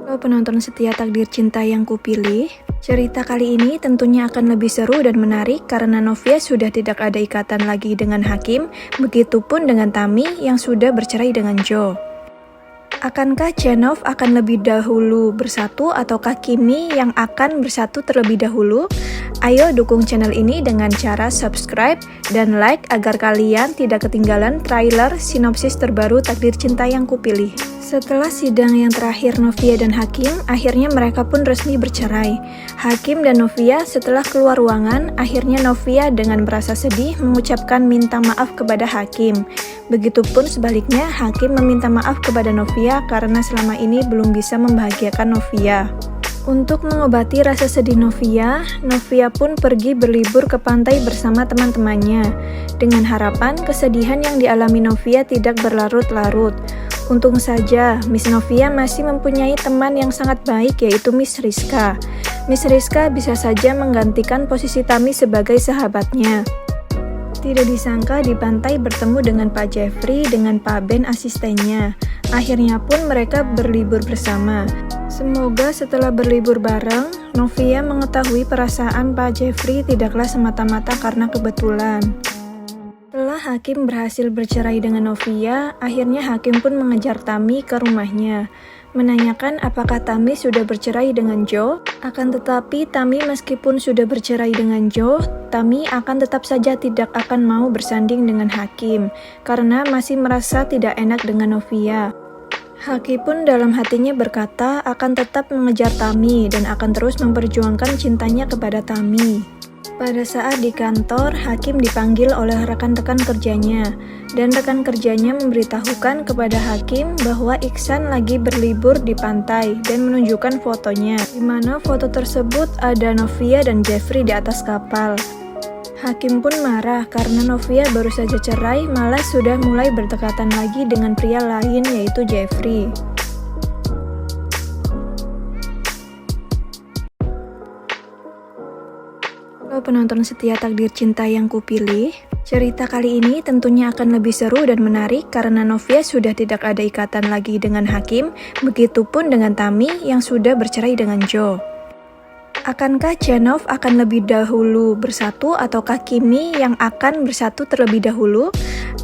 Halo penonton setia Takdir Cinta yang kupilih, cerita kali ini tentunya akan lebih seru dan menarik karena Novia sudah tidak ada ikatan lagi dengan Hakim, begitupun dengan Tami yang sudah bercerai dengan Joe. Akankah Janov akan lebih dahulu bersatu ataukah Kimi yang akan bersatu terlebih dahulu? Ayo dukung channel ini dengan cara subscribe dan like agar kalian tidak ketinggalan trailer sinopsis terbaru Takdir Cinta yang kupilih. Setelah sidang yang terakhir Novia dan Hakim, akhirnya mereka pun resmi bercerai. Hakim dan Novia setelah keluar ruangan, akhirnya Novia dengan merasa sedih mengucapkan minta maaf kepada Hakim. Begitupun sebaliknya, Hakim meminta maaf kepada Novia karena selama ini belum bisa membahagiakan Novia. Untuk mengobati rasa sedih Novia pun pergi berlibur ke pantai bersama teman-temannya. Dengan harapan kesedihan yang dialami Novia tidak berlarut-larut. Untung saja, Miss Novia masih mempunyai teman yang sangat baik yaitu Miss Rizka. Miss Rizka bisa saja menggantikan posisi Tami sebagai sahabatnya. Tidak disangka di pantai bertemu dengan Pak Jeffrey dengan Pak Ben asistennya. Akhirnya pun mereka berlibur bersama. Semoga setelah berlibur bareng, Novia mengetahui perasaan Pak Jeffrey tidaklah semata-mata karena kebetulan. Setelah Hakim berhasil bercerai dengan Novia, akhirnya Hakim pun mengejar Tami ke rumahnya, menanyakan apakah Tami sudah bercerai dengan Joe. Akan tetapi Tami meskipun sudah bercerai dengan Joe, Tami akan tetap saja tidak akan mau bersanding dengan Hakim, karena masih merasa tidak enak dengan Novia. Hakim pun dalam hatinya berkata akan tetap mengejar Tami dan akan terus memperjuangkan cintanya kepada Tami. Pada saat di kantor, Hakim dipanggil oleh rekan-rekan kerjanya, dan rekan kerjanya memberitahukan kepada Hakim bahwa Iksan lagi berlibur di pantai dan menunjukkan fotonya, di mana foto tersebut ada Novia dan Jeffrey di atas kapal. Hakim pun marah karena Novia baru saja cerai malah sudah mulai berdekatan lagi dengan pria lain yaitu Jeffrey. Halo penonton setia Takdir Cinta yang kupilih, cerita kali ini tentunya akan lebih seru dan menarik karena Novia sudah tidak ada ikatan lagi dengan Hakim, begitupun dengan Tami yang sudah bercerai dengan Joe. Akankah Janov akan lebih dahulu bersatu ataukah Kimi yang akan bersatu terlebih dahulu?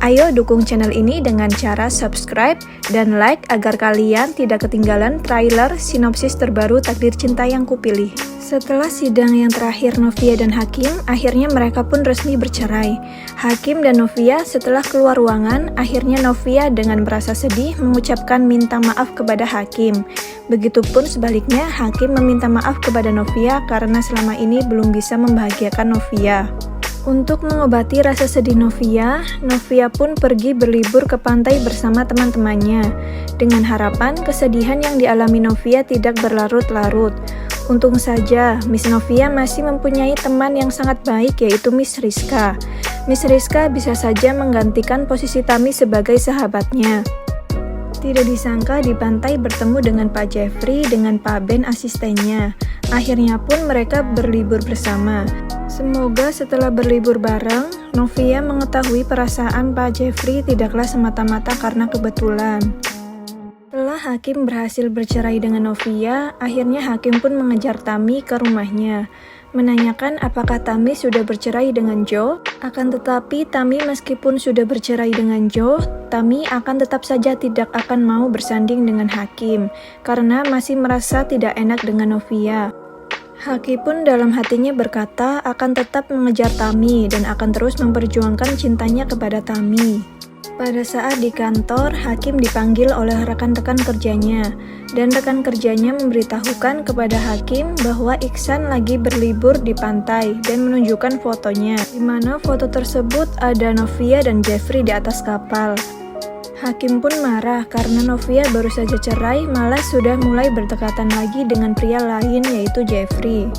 Ayo dukung channel ini dengan cara subscribe dan like agar kalian tidak ketinggalan trailer sinopsis terbaru Takdir Cinta yang kupilih. Setelah sidang yang terakhir Novia dan Hakim, akhirnya mereka pun resmi bercerai. Hakim dan Novia setelah keluar ruangan, akhirnya Novia dengan merasa sedih mengucapkan minta maaf kepada Hakim. Begitupun sebaliknya, Hakim meminta maaf kepada Novia karena selama ini belum bisa membahagiakan Novia. Untuk mengobati rasa sedih Novia pun pergi berlibur ke pantai bersama teman-temannya. Dengan harapan kesedihan yang dialami Novia tidak berlarut-larut. Untung saja, Miss Novia masih mempunyai teman yang sangat baik yaitu Miss Rizka. Miss Rizka bisa saja menggantikan posisi Tami sebagai sahabatnya. Tidak disangka di pantai bertemu dengan Pak Jeffrey dengan Pak Ben asistennya. Akhirnya pun mereka berlibur bersama. Semoga setelah berlibur bareng, Novia mengetahui perasaan Pak Jeffrey tidaklah semata-mata karena kebetulan. Setelah Hakim berhasil bercerai dengan Novia, akhirnya Hakim pun mengejar Tami ke rumahnya, menanyakan apakah Tami sudah bercerai dengan Joe. Akan tetapi Tami meskipun sudah bercerai dengan Joe, Tami akan tetap saja tidak akan mau bersanding dengan Hakim, karena masih merasa tidak enak dengan Novia. Hakim pun dalam hatinya berkata akan tetap mengejar Tami dan akan terus memperjuangkan cintanya kepada Tami. Pada saat di kantor, Hakim dipanggil oleh rekan-rekan kerjanya, dan rekan kerjanya memberitahukan kepada Hakim bahwa Iksan lagi berlibur di pantai dan menunjukkan fotonya, di mana foto tersebut ada Novia dan Jeffrey di atas kapal. Hakim pun marah karena Novia baru saja cerai malah sudah mulai berdekatan lagi dengan pria lain yaitu Jeffrey.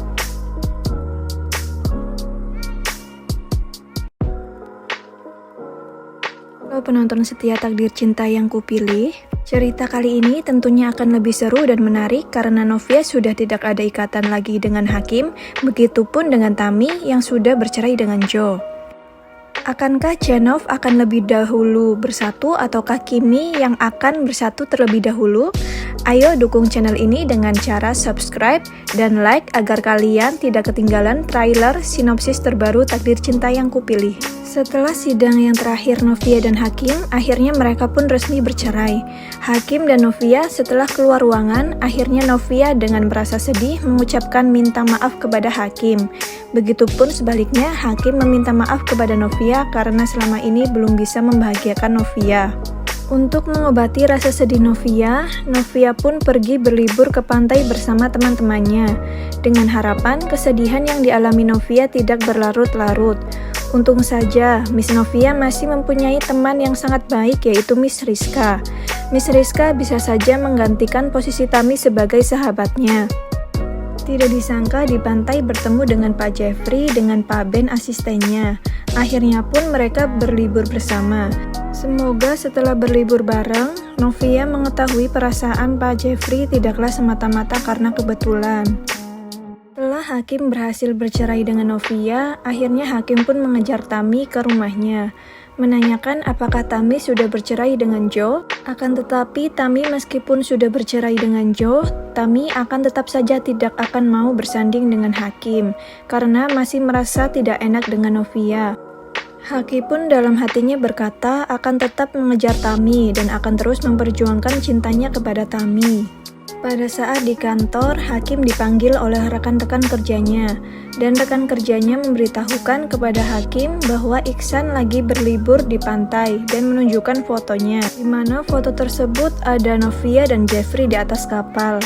Halo penonton setia Takdir Cinta yang kupilih, cerita kali ini tentunya akan lebih seru dan menarik karena Novia sudah tidak ada ikatan lagi dengan Hakim, begitupun dengan Tami yang sudah bercerai dengan Joe. Akankah Janov akan lebih dahulu bersatu ataukah Kimi yang akan bersatu terlebih dahulu? Ayo dukung channel ini dengan cara subscribe dan like agar kalian tidak ketinggalan trailer sinopsis terbaru Takdir Cinta Yang Kupilih. Setelah sidang yang terakhir Novia dan Hakim, akhirnya mereka pun resmi bercerai. Hakim dan Novia setelah keluar ruangan, akhirnya Novia dengan merasa sedih mengucapkan minta maaf kepada Hakim. Begitupun sebaliknya, Hakim meminta maaf kepada Novia karena selama ini belum bisa membahagiakan Novia. Untuk mengobati rasa sedih Novia pun pergi berlibur ke pantai bersama teman-temannya, dengan harapan kesedihan yang dialami Novia tidak berlarut-larut. Untung saja, Miss Novia masih mempunyai teman yang sangat baik, yaitu Miss Rizka. Miss Rizka bisa saja menggantikan posisi Tami sebagai sahabatnya. Tidak disangka di pantai bertemu dengan Pak Jeffrey dengan Pak Ben asistennya. Akhirnya pun mereka berlibur bersama. Semoga setelah berlibur bareng, Novia mengetahui perasaan Pak Jeffrey tidaklah semata-mata karena kebetulan. Setelah Hakim berhasil bercerai dengan Novia, akhirnya Hakim pun mengejar Tami ke rumahnya, menanyakan apakah Tami sudah bercerai dengan Joe. Akan tetapi Tami meskipun sudah bercerai dengan Joe, Tami akan tetap saja tidak akan mau bersanding dengan Hakim, karena masih merasa tidak enak dengan Novia. Hakim pun dalam hatinya berkata akan tetap mengejar Tami dan akan terus memperjuangkan cintanya kepada Tami. Pada saat di kantor, Hakim dipanggil oleh rekan-rekan kerjanya, dan rekan kerjanya memberitahukan kepada Hakim bahwa Iksan lagi berlibur di pantai dan menunjukkan fotonya, di mana foto tersebut ada Novia dan Jeffrey di atas kapal.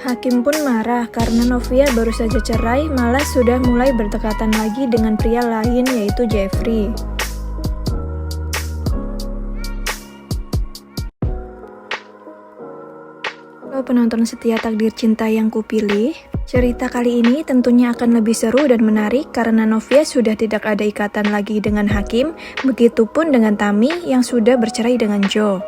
Hakim pun marah karena Novia baru saja cerai malah sudah mulai berdekatan lagi dengan pria lain yaitu Jeffrey. Halo penonton setia Takdir Cinta Yang Kupilih, cerita kali ini tentunya akan lebih seru dan menarik karena Novia sudah tidak ada ikatan lagi dengan Hakim, begitupun dengan Tami yang sudah bercerai dengan Joe.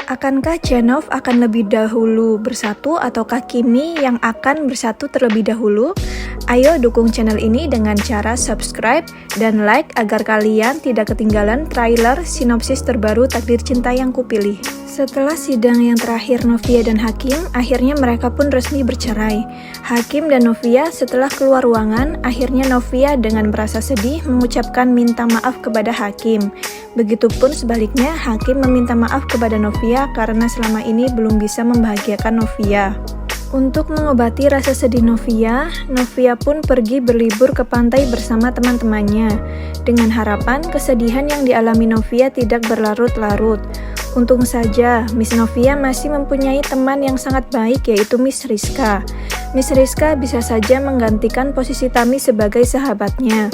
Akankah Janov akan lebih dahulu bersatu ataukah Kimi yang akan bersatu terlebih dahulu? Ayo dukung channel ini dengan cara subscribe dan like agar kalian tidak ketinggalan trailer sinopsis terbaru Takdir Cinta Yang Kupilih. Setelah sidang yang terakhir Novia dan Hakim, akhirnya mereka pun resmi bercerai. Hakim dan Novia setelah keluar ruangan, akhirnya Novia dengan merasa sedih mengucapkan minta maaf kepada Hakim. Begitupun sebaliknya, Hakim meminta maaf kepada Novia karena selama ini belum bisa membahagiakan Novia. Untuk mengobati rasa sedih Novia pun pergi berlibur ke pantai bersama teman-temannya, dengan harapan kesedihan yang dialami Novia tidak berlarut-larut. Untung saja, Miss Novia masih mempunyai teman yang sangat baik yaitu Miss Rizka. Miss Rizka bisa saja menggantikan posisi Tami sebagai sahabatnya.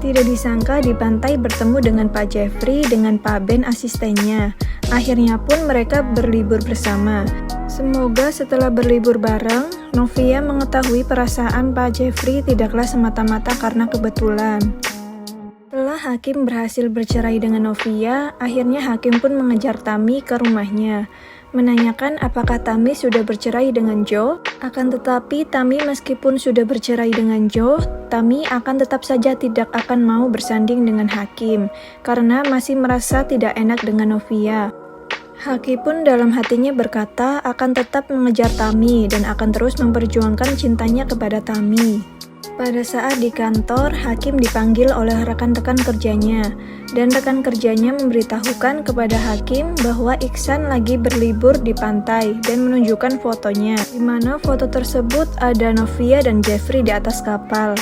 Tidak disangka di pantai bertemu dengan Pak Jeffrey dengan Pak Ben asistennya. Akhirnya pun mereka berlibur bersama. Semoga setelah berlibur bareng, Novia mengetahui perasaan Pak Jeffrey tidaklah semata-mata karena kebetulan. Setelah Hakim berhasil bercerai dengan Novia, akhirnya Hakim pun mengejar Tami ke rumahnya, menanyakan apakah Tami sudah bercerai dengan Joe. Akan tetapi Tami meskipun sudah bercerai dengan Joe, Tami akan tetap saja tidak akan mau bersanding dengan Hakim, karena masih merasa tidak enak dengan Novia. Hakim pun dalam hatinya berkata akan tetap mengejar Tami dan akan terus memperjuangkan cintanya kepada Tami. Pada saat di kantor, Hakim dipanggil oleh rekan-rekan kerjanya, dan rekan kerjanya memberitahukan kepada Hakim bahwa Iksan lagi berlibur di pantai dan menunjukkan fotonya, di mana foto tersebut ada Novia dan Jeffrey di atas kapal.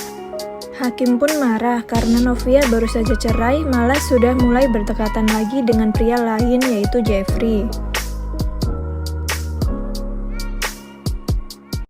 Hakim pun marah karena Novia baru saja cerai malah sudah mulai berdekatan lagi dengan pria lain yaitu Jeffrey.